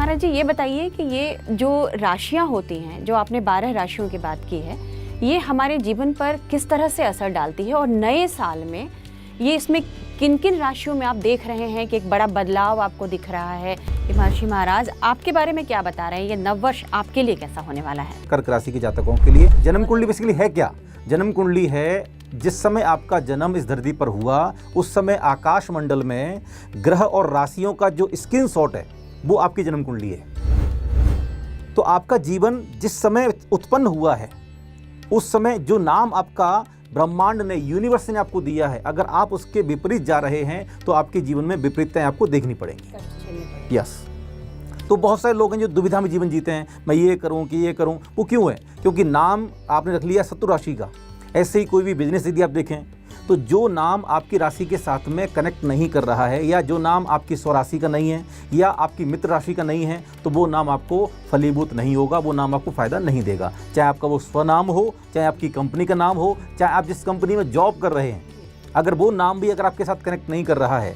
महाराज जी ये बताइए कि ये जो राशियां होती हैं, जो आपने 12 राशियों की बात की है, ये हमारे जीवन पर किस तरह से असर डालती है और नए साल में ये इसमें किन किन राशियों में आप देख रहे हैं कि एक बड़ा बदलाव आपको दिख रहा है? महर्षि महाराज आपके बारे में क्या बता रहे हैं? ये नववर्ष आपके लिए कैसा होने वाला है? कर्क राशि के जातकों के लिए जन्म कुंडली बेसिकली है क्या? जन्म कुंडली है जिस समय आपका जन्म इस धरती पर हुआ उस समय आकाश मंडल में ग्रह और राशियों का जो स्क्रीनशॉट है वो आपकी जन्म कुंडली है। तो आपका जीवन जिस समय उत्पन्न हुआ है उस समय जो नाम आपका ब्रह्मांड ने, यूनिवर्स ने आपको दिया है, अगर आप उसके विपरीत जा रहे हैं तो आपके जीवन में विपरीतताएं आपको देखनी पड़ेंगी। यस। तो बहुत सारे लोग हैं जो दुविधा में जीवन जीते हैं, मैं ये करूं कि ये करूं। वो क्यों है? क्योंकि नाम आपने रख लिया शत्रु राशि का। ऐसे ही कोई भी बिजनेस यदि आप देखें तो जो नाम आपकी राशि के साथ में कनेक्ट नहीं कर रहा है या जो नाम आपकी स्वराशि का नहीं है या आपकी मित्र राशि का नहीं है तो वो नाम आपको फलीभूत नहीं होगा, वो नाम आपको फ़ायदा नहीं देगा। चाहे आपका वो स्वनाम हो, चाहे आपकी कंपनी का नाम हो, चाहे आप जिस कंपनी में जॉब कर रहे हैं, अगर वो नाम भी अगर आपके साथ कनेक्ट नहीं कर रहा है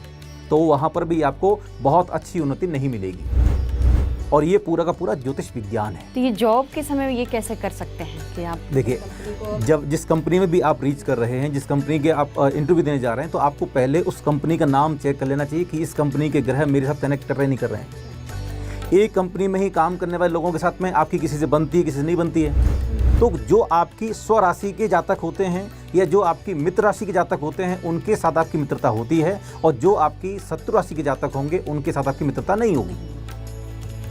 तो वहाँ पर भी आपको बहुत अच्छी उन्नति नहीं मिलेगी। और ये पूरा का पूरा ज्योतिष विज्ञान है। तो ये जॉब के समय ये कैसे कर सकते हैं कि आप देखिए, जब जिस कंपनी में भी आप रीच कर रहे हैं, जिस कंपनी के आप इंटरव्यू देने जा रहे हैं, तो आपको पहले उस कंपनी का नाम चेक कर लेना चाहिए कि इस कंपनी के ग्रह मेरे साथ कनेक्ट कर रहे नहीं कर रहे हैं। एक कंपनी में ही काम करने वाले लोगों के साथ में आपकी किसी से बनती है, किसी से नहीं बनती है। तो जो आपकी स्वराशि के जातक होते हैं या जो आपकी मित्र राशि के जातक होते हैं उनके साथ आपकी मित्रता होती है, और जो आपकी शत्रु राशि के जातक होंगे उनके साथ आपकी मित्रता नहीं होगी।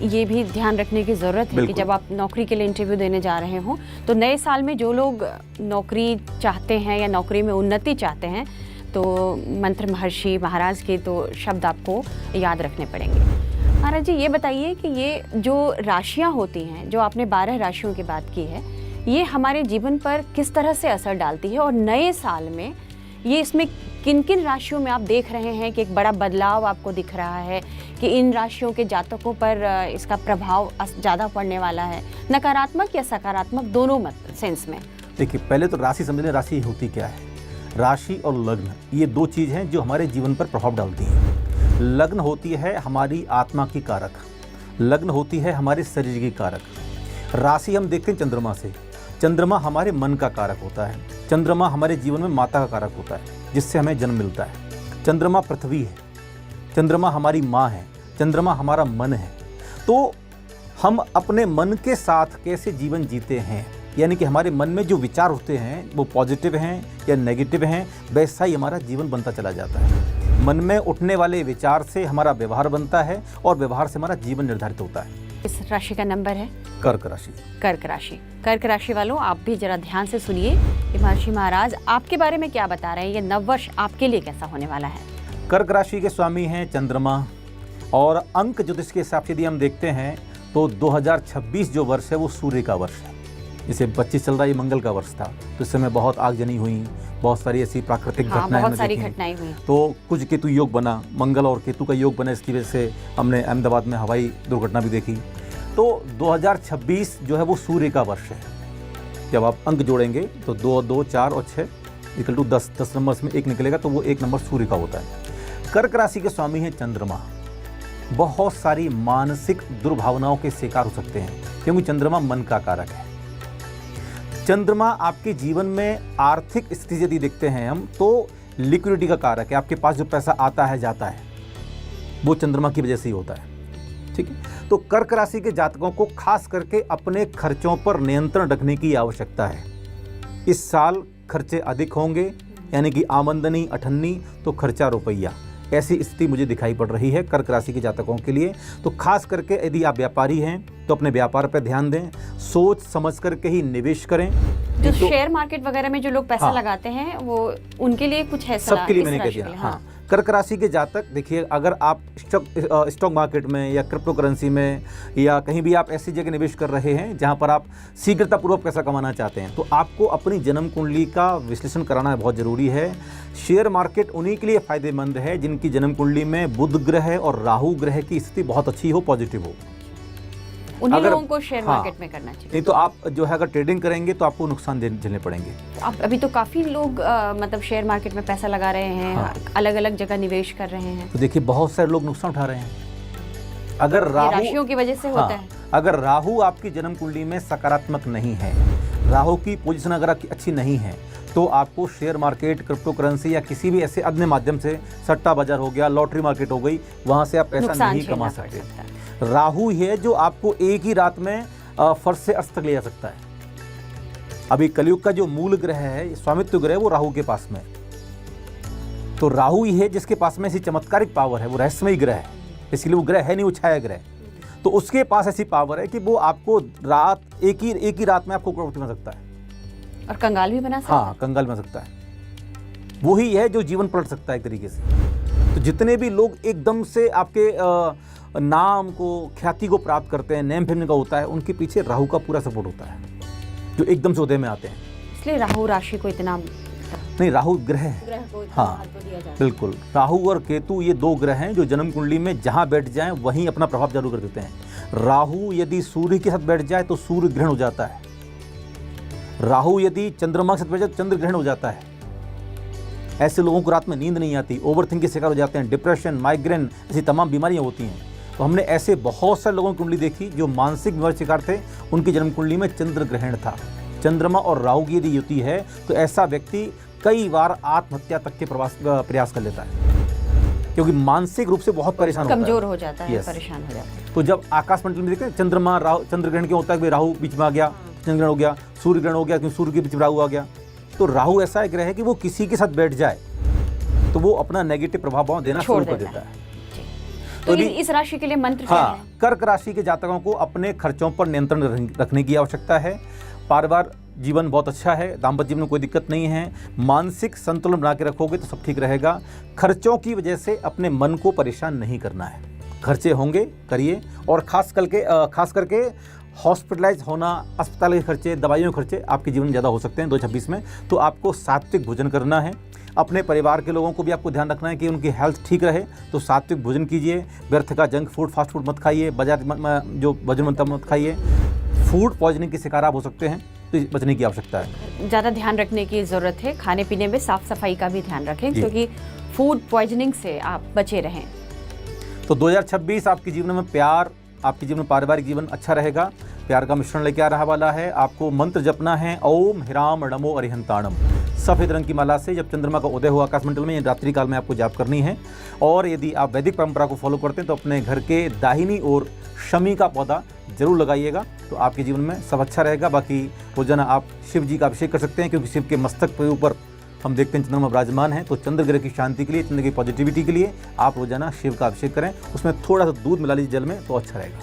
ये भी ध्यान रखने की ज़रूरत है कि जब आप नौकरी के लिए इंटरव्यू देने जा रहे हो तो नए साल में जो लोग नौकरी चाहते हैं या नौकरी में उन्नति चाहते हैं तो मंत्र महर्षि महाराज के तो शब्द आपको याद रखने पड़ेंगे। महाराज जी ये बताइए कि ये जो राशियां होती हैं, जो आपने 12 राशियों की बात की है, ये हमारे जीवन पर किस तरह से असर डालती है और नए साल में ये इसमें किन किन राशियों में आप देख रहे हैं कि एक बड़ा बदलाव आपको दिख रहा है कि इन राशियों के जातकों पर इसका प्रभाव ज़्यादा पड़ने वाला है, नकारात्मक या सकारात्मक दोनों सेंस में? देखिए, पहले तो राशि समझ लें, राशि होती क्या है। राशि और लग्न ये दो चीज़ हैं जो हमारे जीवन पर प्रभाव डालती हैं। लग्न होती है हमारी आत्मा की कारक, लग्न होती है हमारे शरीर की कारक। राशि हम देखते हैं चंद्रमा से। चंद्रमा हमारे मन का कारक होता है। चंद्रमा हमारे जीवन में माता का कारक होता है जिससे हमें जन्म मिलता है। चंद्रमा पृथ्वी है, चंद्रमा हमारी माँ है, चंद्रमा हमारा मन है। तो हम अपने मन के साथ कैसे जीवन जीते हैं, यानी कि हमारे मन में जो विचार होते हैं वो पॉजिटिव हैं या नेगेटिव हैं, वैसा ही हमारा जीवन बनता चला जाता है। मन में उठने वाले विचार से हमारा व्यवहार बनता है और व्यवहार से हमारा जीवन निर्धारित होता है। इस राशि का नंबर है कर्क राशि। कर्क राशि। कर्क राशि वालों आप भी जरा ध्यान से सुनिए कि महर्षि महाराज आपके बारे में क्या बता रहे हैं, ये नववर्ष आपके लिए कैसा होने वाला है। कर्क राशि के स्वामी हैं चंद्रमा, और अंक ज्योतिष के हिसाब से यदि हम देखते हैं तो 2026 जो वर्ष है वो सूर्य का वर्ष है। जैसे 25 चल रहा है, मंगल का वर्ष था, तो इस समय बहुत आगजनी हुई, बहुत सारी ऐसी प्राकृतिक घटनाएं बहुत सारी घटनाएं हुई। तो कुछ केतु योग बना, मंगल और केतु का योग बना, इसकी वजह से हमने अहमदाबाद में हवाई दुर्घटना भी देखी। तो 2026 जो है वो सूर्य का वर्ष है। जब आप अंक जोड़ेंगे तो 2, 2, 4 और 6 इक्वल टू 10, 10 नंबर में एक निकलेगा तो वो 1 नंबर सूर्य का होता है। कर्क राशि के स्वामी हैं चंद्रमा। बहुत सारी मानसिक दुर्भावनाओं के शिकार हो सकते हैं क्योंकि चंद्रमा मन का कारक है। चंद्रमा आपके जीवन में आर्थिक स्थिति यदि देखते हैं हम तो लिक्विडिटी का कारक है। आपके पास जो पैसा आता है जाता है वो चंद्रमा की वजह से ही होता है। ठीक है, तो कर्क राशि के जातकों को खास करके अपने खर्चों पर नियंत्रण रखने की आवश्यकता है। इस साल खर्चे अधिक होंगे, यानी कि आमदनी 98 तो खर्चा रुपया, ऐसी स्थिति मुझे दिखाई पड़ रही है कर्क राशि के जातकों के लिए। तो खास करके यदि आप व्यापारी हैं तो अपने व्यापार पर ध्यान दें, सोच समझ करके ही निवेश करें। जो शेयर मार्केट वगैरह में जो लोग पैसा लगाते हैं वो उनके लिए कुछ है सलाह? सबके लिए मैंने कह दिया। हाँ, कर्क राशि के जातक देखिए, अगर आप स्टॉक मार्केट में या क्रिप्टो करेंसी में या कहीं भी आप ऐसी जगह निवेश कर रहे हैं जहां पर आप शीघ्रतापूर्वक पैसा कमाना चाहते हैं तो आपको अपनी जन्म कुंडली का विश्लेषण कराना बहुत ज़रूरी है। शेयर मार्केट उन्हीं के लिए फ़ायदेमंद है जिनकी जन्म कुंडली में बुध ग्रह और राहु ग्रह की स्थिति बहुत अच्छी हो, पॉजिटिव हो। उन्हीं लोगों को शेयर मार्केट में करना चाहिए। नहीं तो आप जो है अगर ट्रेडिंग करेंगे तो आपको नुकसान झेलने पड़ेंगे। आप अभी तो काफ़ी लोग मतलब शेयर मार्केट में पैसा लगा रहे हैं, अलग अलग जगह निवेश कर रहे हैं। तो देखिए बहुत सारे लोग नुकसान उठा रहे हैं। अगर ये राहु राशियों की वजह से होता है। अगर राहु आपकी जन्म कुंडली में सकारात्मक नहीं है, राहु की पोजीशन अगर आपकी अच्छी नहीं है, तो आपको शेयर मार्केट, क्रिप्टो करेंसी या किसी भी ऐसे अन्य माध्यम से, सट्टा बाजार हो गया, लॉटरी मार्केट हो गई, वहां से आप पैसा नुकसान नहीं कमा झेलना पड़ सकते। सकता है। राहु है जो आपको एक ही रात में फर्श से अर्श तक ले जा सकता है। अभी कलयुग का जो मूल ग्रह है, स्वामित्व ग्रह, वो राहु के पास में है। तो राहु ही है जिसके पास में ऐसी चमत्कारिक पावर है, वो रहस्यमयी ग्रह है, इसलिए वो ग्रह है नहीं, वो छाया ग्रह। तो उसके पास ऐसी पावर है कि वो आपको रात एक ही रात में आपको करोड़पति बना सकता है और कंगाल भी बना सकता है। हाँ, कंगाल बना सकता है। वही है जो जीवन पलट सकता है एक तरीके से। तो जितने भी लोग एकदम से आपके नाम को, ख्याति को प्राप्त करते हैं, नेम फेम का होता है, उनके पीछे राहु का पूरा सपोर्ट होता है, जो एकदम से उदय में आते हैं। इसलिए राहु राशि को इतना नहीं, राहु ग्रह है। ग्रह को इतना हाँ, महत्व दिया जाता है। बिल्कुल। राहु और केतु ये दो ग्रह हैं जो जन्म कुंडली में जहां बैठ जाएं वहीं अपना प्रभाव जरूर कर देते हैं। राहु यदि सूर्य के साथ बैठ जाए तो सूर्य ग्रहण हो जाता है। राहु यदि चंद्रमा के साथ बैठ जाए तो चंद्र ग्रहण हो जाता है। ऐसे लोगों को रात में नींद नहीं आती, ओवरथिंकिंग के शिकार हो जाते हैं, डिप्रेशन, माइग्रेन, ऐसी तमाम बीमारियां होती हैं। तो हमने ऐसे बहुत सारे लोगों की कुंडली देखी जो मानसिक बीमारी शिकार थे, उनकी जन्म कुंडली में चंद्र ग्रहण था। चंद्रमा और राहु की यदि युति है तो ऐसा व्यक्ति कई बार आत्महत्या तक के प्रयास कर लेता है, क्योंकि मानसिक रूप से बहुत परेशान होता है, कमजोर हो जाता है, Yes. परेशान हो जाता है। तो जब आकाश मंडल में देखते हैं चंद्रमा राहु, चंद्र ग्रहण क्यों होता है? राहु बीच में आ गया, चंद्र ग्रहण हो गया, सूर्य ग्रहण हो गया, क्योंकि सूर्य के बीच में राहु आ गया। तो राहु ऐसा एक ग्रह है कि वो किसी के साथ बैठ जाए तो वो अपना नेगेटिव प्रभाव देना शुरू कर देता है। तो यदि- इस राशि के लिए मंत्र क्या हाँ, है? कर्क राशि के जातकों को अपने खर्चों पर नियंत्रण रखने की आवश्यकता है। पारिवार जीवन बहुत अच्छा है, दाम्पत्य जीवन में कोई दिक्कत नहीं है, मानसिक संतुलन बना के रखोगे तो सब ठीक रहेगा। खर्चों की वजह से अपने मन को परेशान नहीं करना है। खर्चे होंगे, करिए, और खास करके हॉस्पिटलाइज होना, अस्पताल के खर्चे, दवाइयों के खर्चे आपके जीवन में ज़्यादा हो सकते हैं 2026 में। तो आपको सात्विक भोजन करना है। अपने परिवार के लोगों को भी आपको ध्यान रखना है कि उनकी हेल्थ ठीक रहे, तो सात्विक भोजन कीजिए। व्यर्थ का जंक फूड, फास्ट फूड मत खाइए, बाजार जो भोजन बनता मत खाइए। फूड पॉइजनिंग के शिकार आप हो सकते हैं, तो बचने की आवश्यकता है। ज़्यादा ध्यान रखने की ज़रूरत है। खाने पीने में साफ सफाई का भी ध्यान रखें, जी। क्योंकि फूड पॉइजनिंग से आप बचे रहें। तो 2026 आपके जीवन में प्यार, आपके जीवन में पारिवारिक जीवन अच्छा रहेगा। प्यार का मिश्रण लेके आ रहा वाला है। आपको मंत्र जपना है, ओम ह्राम नमो अरिहंताणम। सफ़ेद रंग की माला से जब चंद्रमा का उदय हो आकाशमंडल में, रात्रि काल में आपको जाप करनी है। और यदि आप वैदिक परंपरा को फॉलो करते हैं तो अपने घर के दाहिनी ओर शमी का पौधा जरूर लगाइएगा, तो आपके जीवन में सब अच्छा रहेगा। बाकी रोजाना आप शिव जी का अभिषेक कर सकते हैं, क्योंकि शिव के मस्तक के ऊपर हम देखते हैं चंद्रमा विराजमान है। तो चंद्र ग्रह की शांति के लिए, चंद्र की पॉजिटिविटी के लिए आप रोजाना शिव का अभिषेक करें। उसमें थोड़ा सा दूध मिला लीजिए जल में, तो अच्छा रहेगा।